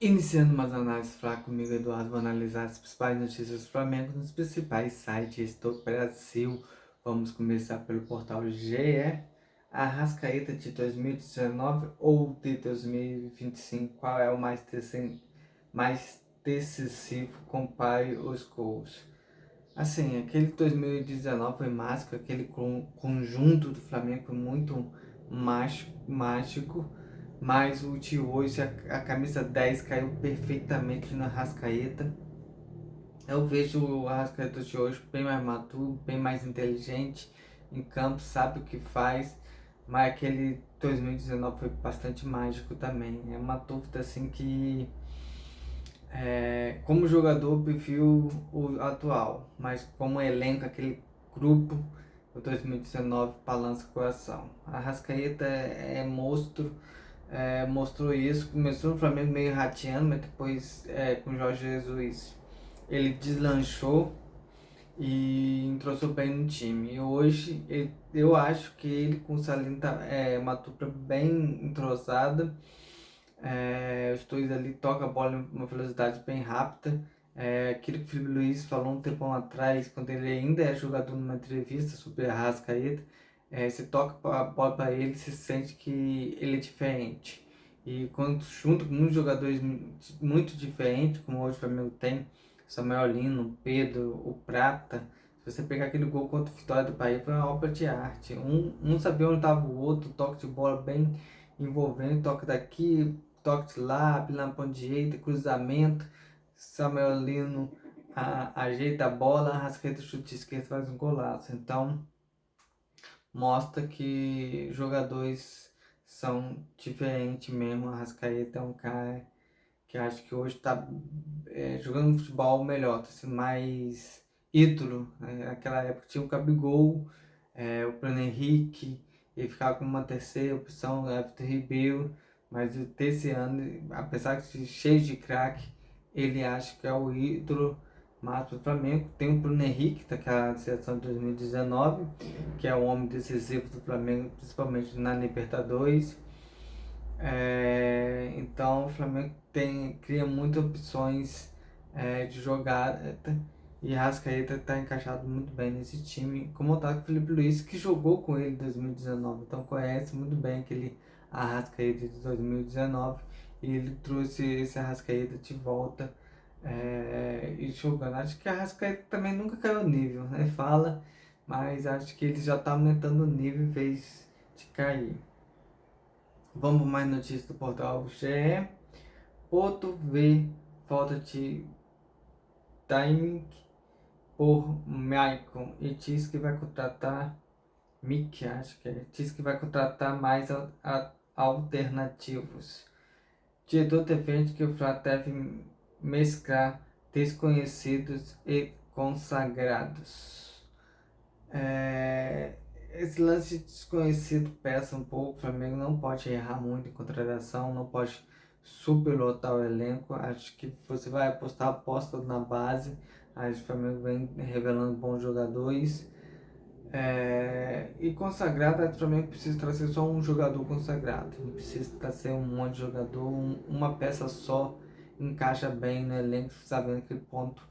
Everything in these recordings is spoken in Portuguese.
Iniciando mais análises fraca comigo, Eduardo, vou analisar as principais notícias do Flamengo nos principais sites do Brasil. Vamos começar pelo portal GE. Arrascaeta de 2019 ou de 2025? Qual é o mais decisivo? Compare os gols. Assim, aquele 2019 foi mágico, aquele conjunto do Flamengo foi muito mágico, mas o de hoje, a camisa 10 caiu perfeitamente na Arrascaeta. Eu vejo o Arrascaeta de hoje bem mais maduro, bem mais inteligente em campo, sabe o que faz, mas aquele 2019 foi bastante mágico também. É uma dúvida assim que como jogador, eu prefiro o atual, mas como elenco, aquele grupo, o 2019 balança o coração. A Arrascaeta é monstro, mostrou isso, começou no Flamengo meio rateando, mas depois com o Jorge Jesus ele deslanchou e entrosou bem no time. E hoje eu acho que ele com o Salino uma dupla bem entrosada. Os dois ali tocam a bola em uma velocidade bem rápida. Aquilo que o Felipe Luiz falou um tempão atrás, quando ele ainda é jogador numa entrevista sobre a Arrascaeta, você toca a bola para ele, você sente que ele é diferente. E quando junto com muitos jogadores muito diferentes, como hoje o Flamengo tem, Samuel Lino, Pedro, o Prata, se você pegar aquele gol contra o Vitória do Bahia, foi uma obra de arte. Um sabia onde estava o outro, toque de bola bem envolvendo, toque daqui, toque de lá, pela ponta direita, cruzamento, Samuel Lino ajeita a bola, Arrascaeta chute esquerdo, faz um golaço. Então mostra que jogadores são diferentes mesmo. Arrascaeta é um cara que acho que hoje está jogando futebol melhor, está sendo mais ídolo. Naquela época tinha o Gabigol, o Bruno Henrique, ele ficava com uma terceira opção, o Everton Ribeiro, mas desse ano, apesar de cheio de craque, ele acha que é o ídolo máximo do Flamengo. Tem o Bruno Henrique, daquela seleção de 2019, que é o homem decisivo do Flamengo, principalmente na Libertadores. Então o Flamengo cria muitas opções de jogada e Rascaeta está encaixado muito bem nesse time, como está com o Felipe Luiz, que jogou com ele em 2019, então conhece muito bem aquele Arrascaeta de 2019 e ele trouxe esse Arrascaeta de volta e jogando. Acho que a Arrascaeta também nunca caiu o nível, né? Fala, mas acho que ele já está aumentando o nível em vez de cair. Vamos mais notícias do portal GE. Porto vê falta de timing por Maicon e diz que vai contratar Mick, acho que é. Diz que vai contratar mais alternativos. Diretor defende que o Fla deve mesclar desconhecidos e consagrados. Esse lance desconhecido pesa um pouco. O Flamengo não pode errar muito em contratação, não pode superlotar o elenco. Acho que você vai apostar aposta na base. Acho que o Flamengo vem revelando bons jogadores. E consagrado, o Flamengo precisa trazer só um jogador consagrado. Não precisa trazer um monte de jogador. Uma peça só encaixa bem no elenco, sabendo que ponto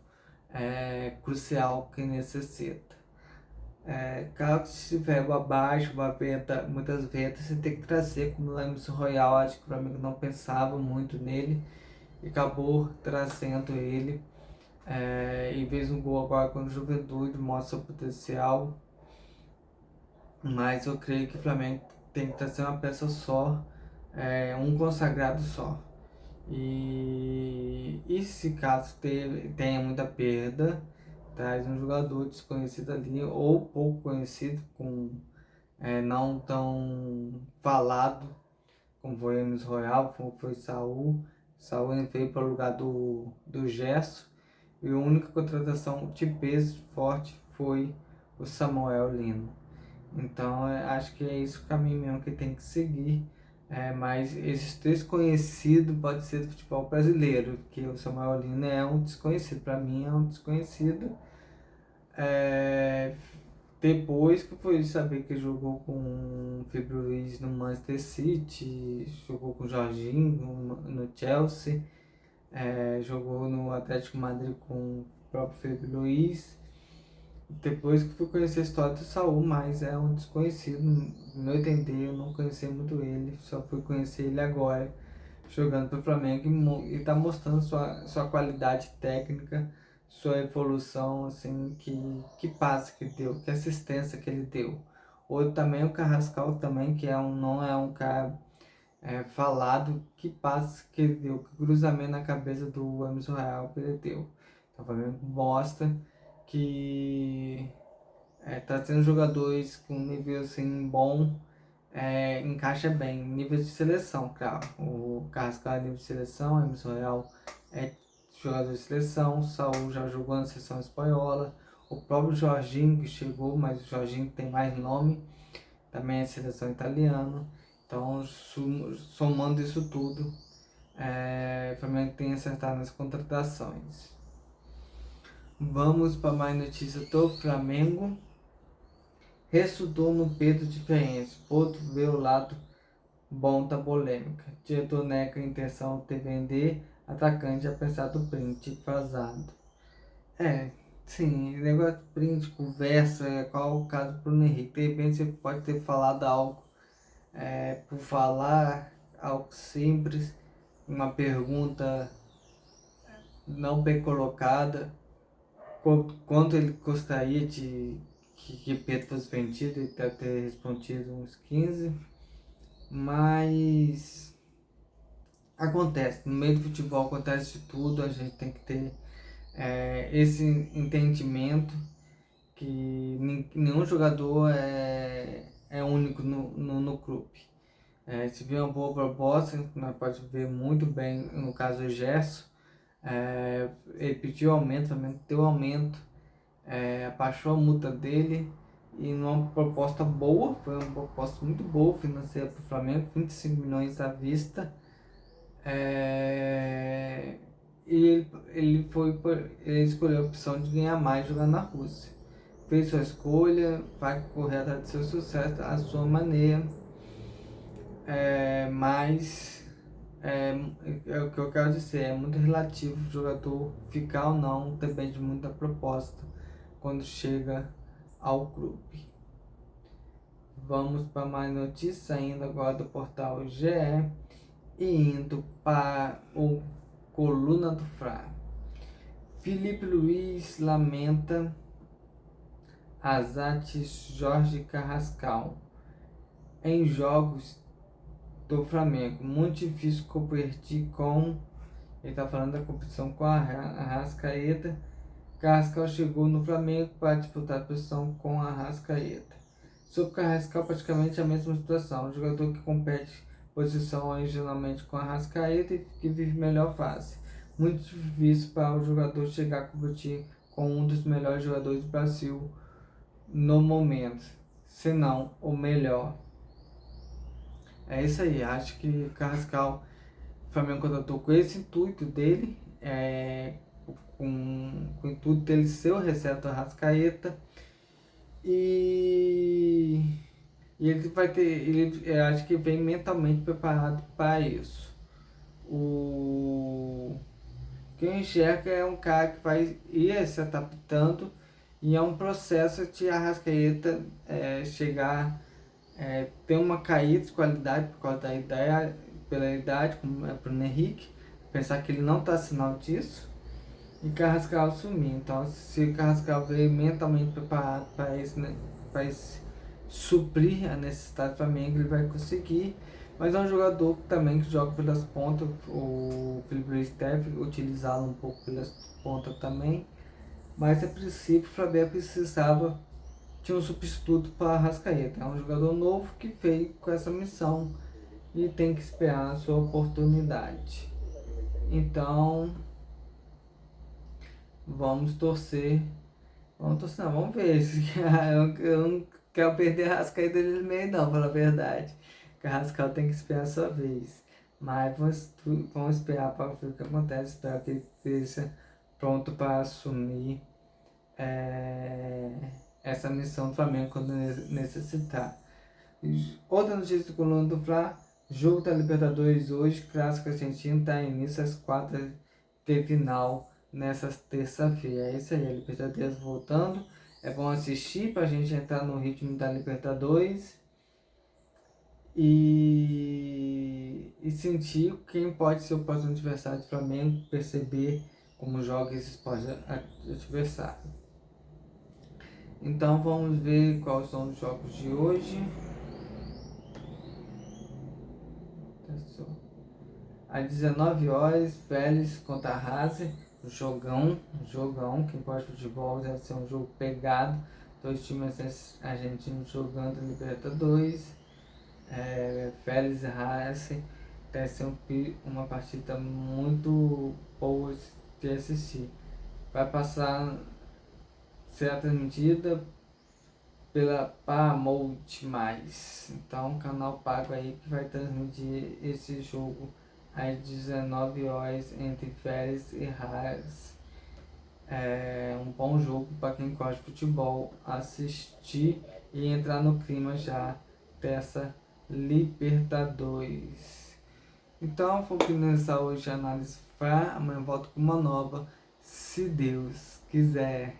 é crucial que necessita. Caso estiver abaixo, muitas ventas, você tem que trazer como Emerson Royal. Acho que o Flamengo não pensava muito nele e acabou trazendo ele. E fez um gol agora com o Juventude, mostra o potencial. Mas eu creio que o Flamengo tem que trazer uma peça só, um consagrado só. E se caso tenha muita perda, traz um jogador desconhecido ali ou pouco conhecido, não tão falado, como foi Enes Royal, como foi Saul. Saul veio para o lugar do Gerson e a única contratação de peso forte foi o Samuel Lino. Então acho que é isso o caminho mesmo que tem que seguir. Mas esse desconhecido pode ser do futebol brasileiro, porque o Samuel Lino é um desconhecido, para mim é um desconhecido. Depois que eu fui saber que jogou com o Felipe Luiz no Manchester City, jogou com o Jorginho no Chelsea, jogou no Atlético Madrid com o próprio Felipe Luiz. Depois que fui conhecer a história do Saul, mas é um desconhecido, no meu entender, eu não conhecia muito ele, só fui conhecer ele agora, jogando pro Flamengo e tá mostrando sua qualidade técnica, sua evolução, assim, que passe que deu, que assistência que ele deu. Outro também, o Carrascal também, que não é um cara falado, que passe que ele deu, que cruzamento na cabeça do Emerson Real que ele deu. Então, o Flamengo mostra que trazendo jogadores com nível assim bom, encaixa bem. Nível de seleção, claro. O Carrascal é nível de seleção, Emerson Real é jogador de seleção, o Saul já jogou na seleção espanhola, o próprio Jorginho que chegou, mas o Jorginho tem mais nome, também é seleção italiana. Então, somando isso tudo, o Flamengo tem acertado nas contratações. Vamos para mais notícias do Flamengo. Ressuscitou no peito diferente. Porto vê o lado bom da polêmica. Diretor nega a intenção de vender atacante apesar do print vazado. Sim, negócio de print, conversa, qual o caso do Bruno Henrique. De repente você pode ter falado algo por falar, algo simples, uma pergunta não bem colocada. Quanto ele gostaria de que Pedro fosse vendido, ele deve ter respondido uns 15, mas acontece, no meio do futebol acontece de tudo, a gente tem que ter esse entendimento que nenhum jogador é único no clube. Se vê uma boa proposta, nós pode ver muito bem, no caso do Gerson, ele pediu aumento, também deu aumento, baixou a multa dele e numa proposta boa, foi uma proposta muito boa financeira para o Flamengo, 25 milhões à vista. E ele escolheu a opção de ganhar mais jogando na Rússia. Fez sua escolha, vai correr atrás do seu sucesso à sua maneira, mas o que eu quero dizer, é muito relativo o jogador ficar ou não, depende muito da proposta quando chega ao clube. Vamos para mais notícias, ainda agora do portal GE e indo para o Coluna do Fla. Felipe Luiz lamenta Azates Jorge Carrascal em jogos do Flamengo. Muito difícil competir com. Ele está falando da competição com a Arrascaeta. Carrascal chegou no Flamengo para disputar a posição com a Arrascaeta. Sobre o Carrascal, praticamente a mesma situação. Um jogador que compete posição originalmente com a Arrascaeta e que vive melhor fase. Muito difícil para o jogador chegar a competir com um dos melhores jogadores do Brasil no momento, se não o melhor. É isso aí, acho que o Carrascal, o Flamengo contratou com esse intuito dele, com o intuito dele ser o reserva do Arrascaeta, e ele vai ter, eu acho que vem mentalmente preparado para isso. O que eu enxergo é um cara que vai ir se adaptando e é um processo de Arrascaeta chegar, ter uma caída de qualidade por causa da ideia, pela idade, como é Bruno Henrique, pensar que ele não está sinal disso, e Carrascal sumir. Então, se o Carrascal veio mentalmente preparado para isso, né, para suprir a necessidade do Flamengo, ele vai conseguir. Mas é um jogador também que joga pelas pontas. O Felipe Luiz deve utilizá-lo um pouco pelas pontas também. Mas a princípio o Flamengo precisava de um substituto para Arrascaeta. É um jogador novo que veio com essa missão e tem que esperar a sua oportunidade. Então, vamos torcer. Vamos torcer, não, vamos ver. Eu não quero perder a Arrascaeta dele meio não, pela verdade. Carrascal tem que esperar a sua vez. Mas vamos esperar para ver o que acontece. Espero que ele esteja pronto para assumir essa missão do Flamengo quando necessitar. Outra notícia do Coluna do Fla: jogo da Libertadores hoje, clássico argentino, está início às ter final nessa terça-feira. É isso aí, a Libertadores voltando. É bom assistir para a gente entrar no ritmo da Libertadores e sentir quem pode ser o próximo adversário do Flamengo, perceber como joga esse adversário. Então vamos ver quais são os jogos de hoje. Às 19 horas, Vélez contra a Racing, jogão, quem gosta de futebol deve ser um jogo pegado, dois times argentinos jogando Libertadores, Vélez e Racing, deve ser uma partida muito boa de assistir. Vai passar, será transmitida pela Paramount+, então canal pago aí que vai transmitir esse jogo às 19 horas entre Vélez e Racing. É um bom jogo para quem gosta de futebol assistir e entrar no clima já dessa Libertadores. Então vou finalizar hoje a análise FA, amanhã eu volto com uma nova, se Deus quiser.